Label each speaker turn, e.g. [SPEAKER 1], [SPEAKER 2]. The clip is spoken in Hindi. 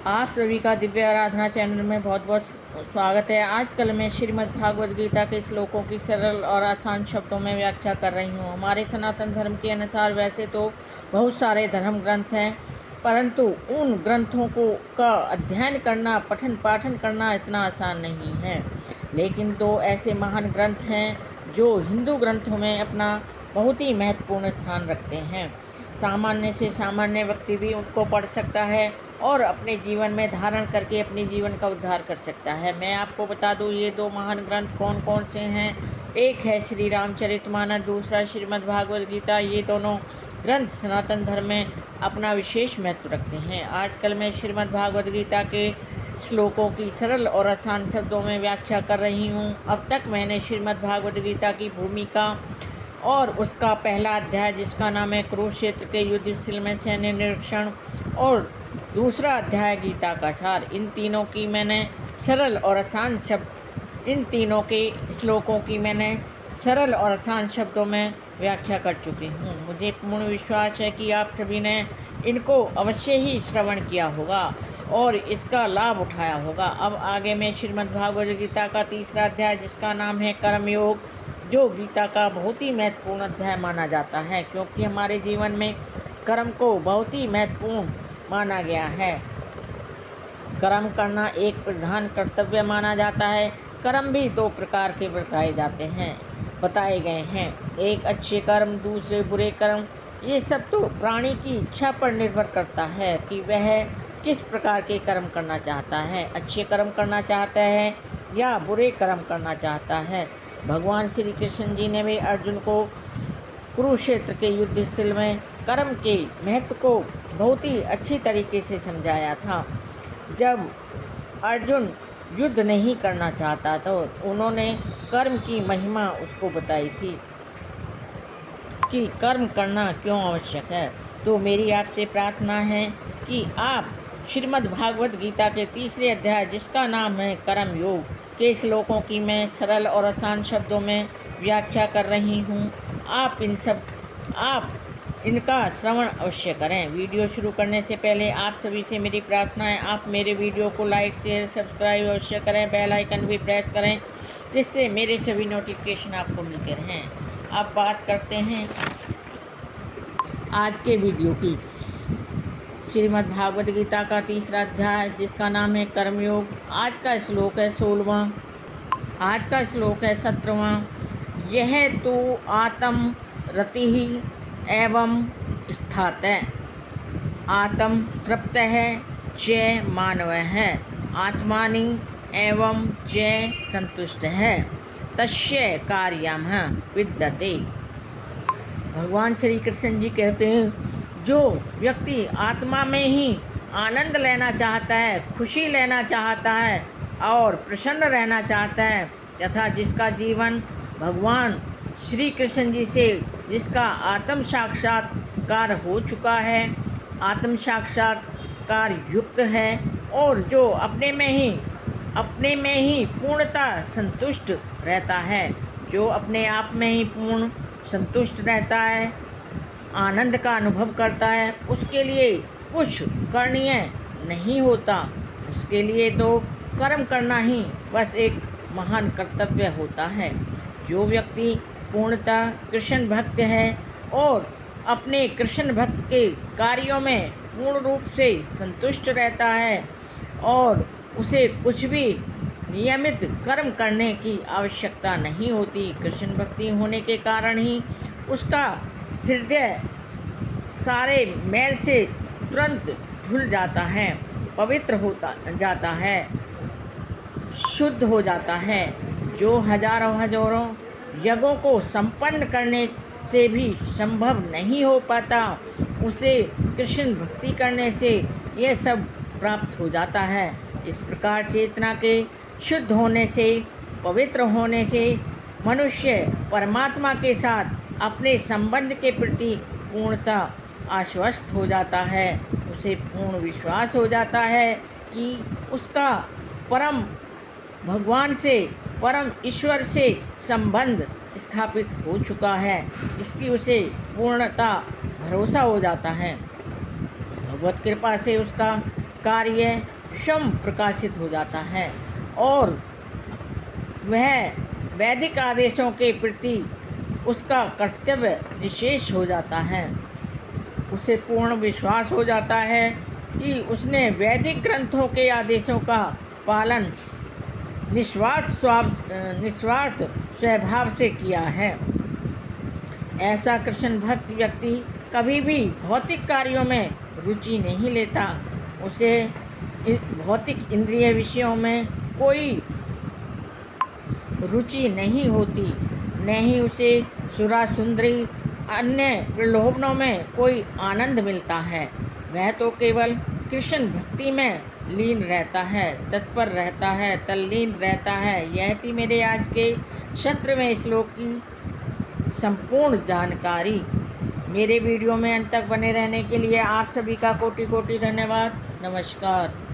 [SPEAKER 1] आप सभी का दिव्य आराधना चैनल में बहुत बहुत स्वागत है। आजकल मैं श्रीमद् भागवत गीता के श्लोकों की सरल और आसान शब्दों में व्याख्या कर रही हूँ। हमारे सनातन धर्म के अनुसार वैसे तो बहुत सारे धर्म ग्रंथ हैं, परंतु उन ग्रंथों का अध्ययन करना, पठन पाठन करना इतना आसान नहीं है। लेकिन दो ऐसे महान ग्रंथ हैं जो हिंदू ग्रंथों में अपना बहुत ही महत्वपूर्ण स्थान रखते हैं। सामान्य से सामान्य व्यक्ति भी उनको पढ़ सकता है और अपने जीवन में धारण करके अपने जीवन का उद्धार कर सकता है। मैं आपको बता दूं, ये दो महान ग्रंथ कौन कौन से हैं। एक है श्री रामचरितमानस, दूसरा श्रीमद् भागवत गीता। ये दोनों ग्रंथ सनातन धर्म में अपना विशेष महत्व रखते हैं। आजकल मैं श्रीमद् भागवत गीता के श्लोकों की सरल और आसान शब्दों में व्याख्या कर रही हूँ। अब तक मैंने श्रीमद् भागवत गीता की भूमिका और उसका पहला अध्याय जिसका नाम है कुरुक्षेत्र के युद्ध स्थल में सैन्य निरीक्षण, और दूसरा अध्याय गीता का सार, इन तीनों की मैंने सरल और आसान शब्द इन तीनों के श्लोकों की मैंने सरल और आसान शब्दों में व्याख्या कर चुकी हूँ। मुझे पूर्ण विश्वास है कि आप सभी ने इनको अवश्य ही श्रवण किया होगा और इसका लाभ उठाया होगा। अब आगे मैं श्रीमद् भागवत गीता का तीसरा अध्याय जिसका नाम है कर्मयोग, जो गीता का बहुत ही महत्वपूर्ण अध्याय माना जाता है, क्योंकि हमारे जीवन में कर्म को बहुत ही महत्वपूर्ण माना गया है। कर्म करना एक प्रधान कर्तव्य माना जाता है। कर्म भी दो प्रकार के बताए गए हैं। एक अच्छे कर्म, दूसरे बुरे कर्म। ये सब तो प्राणी की इच्छा पर निर्भर करता है कि वह किस प्रकार के कर्म करना चाहता है, अच्छे कर्म करना चाहता है या बुरे कर्म करना चाहता है। भगवान श्री कृष्ण जी ने भी अर्जुन को कुरुक्षेत्र के युद्ध स्थल में कर्म के महत्व को बहुत ही अच्छी तरीके से समझाया था। जब अर्जुन युद्ध नहीं करना चाहता तो उन्होंने कर्म की महिमा उसको बताई थी कि कर्म करना क्यों आवश्यक है। तो मेरी आपसे प्रार्थना है कि आप श्रीमद् भागवत गीता के तीसरे अध्याय जिसका नाम है कर्म योग के श्लोकों की मैं सरल और आसान शब्दों में व्याख्या कर रही हूँ। आप इनका श्रवण अवश्य करें। वीडियो शुरू करने से पहले आप सभी से मेरी प्रार्थना है, आप मेरे वीडियो को लाइक शेयर सब्सक्राइब अवश्य करें, बेल आइकन भी प्रेस करें, जिससे मेरे सभी नोटिफिकेशन आपको मिलते रहें। अब बात करते हैं आज के वीडियो की। श्रीमद् भागवत गीता का तीसरा अध्याय जिसका नाम है कर्मयोग। आज का श्लोक है 16वां, आज का श्लोक है 17वां। यह तो आत्म रति एवं स्थात आत्म तृप्त च मानव है आत्मानि एवं च संतुष्ट है तस्य कार्यम विद्यते। भगवान श्री कृष्ण जी कहते हैं, जो व्यक्ति आत्मा में ही आनंद लेना चाहता है, खुशी लेना चाहता है और प्रसन्न रहना चाहता है, तथा जिसका जीवन भगवान श्री कृष्ण जी से जिसका आत्म साक्षात्कार हो चुका है, आत्म साक्षात्कार युक्त है, और जो अपने में ही पूर्णतः संतुष्ट रहता है, जो अपने आप में ही पूर्ण संतुष्ट रहता है, आनंद का अनुभव करता है, उसके लिए कुछ करणीय नहीं होता। उसके लिए तो कर्म करना ही बस एक महान कर्तव्य होता है। जो व्यक्ति पूर्णतः कृष्ण भक्त है और अपने कृष्ण भक्त के कार्यों में पूर्ण रूप से संतुष्ट रहता है और उसे कुछ भी नियमित कर्म करने की आवश्यकता नहीं होती, कृष्ण भक्ति होने के कारण ही उसका हृदय सारे मैल से तुरंत धुल जाता है, पवित्र होता जाता है, शुद्ध हो जाता है। जो हजारों यज्ञों को संपन्न करने से भी संभव नहीं हो पाता, उसे कृष्ण भक्ति करने से यह सब प्राप्त हो जाता है। इस प्रकार चेतना के शुद्ध होने से, पवित्र होने से मनुष्य परमात्मा के साथ अपने संबंध के प्रति पूर्णतः आश्वस्त हो जाता है। उसे पूर्ण विश्वास हो जाता है कि उसका परम भगवान से, परम ईश्वर से संबंध स्थापित हो चुका है, इसकी उसे पूर्णतः भरोसा हो जाता है। भगवत कृपा से उसका कार्य स्वयं प्रकाशित हो जाता है और वह वैदिक आदेशों के प्रति उसका कर्तव्य निशेष हो जाता है। उसे पूर्ण विश्वास हो जाता है कि उसने वैदिक ग्रंथों के आदेशों का पालन निस्वार्थ स्वभाव से किया है। ऐसा कृष्ण भक्त व्यक्ति कभी भी भौतिक कार्यों में रुचि नहीं लेता। उसे भौतिक इंद्रिय विषयों में कोई रुचि नहीं होती, न ही उसे सुरा सुंदरी अन्य प्रलोभनों में कोई आनंद मिलता है। वह तो केवल कृष्ण भक्ति में लीन रहता है, तत्पर रहता है, तल्लीन रहता है। यह थी मेरे आज के 17वें श्लोक की संपूर्ण जानकारी। मेरे वीडियो में अंत तक बने रहने के लिए आप सभी का कोटि कोटि धन्यवाद। नमस्कार।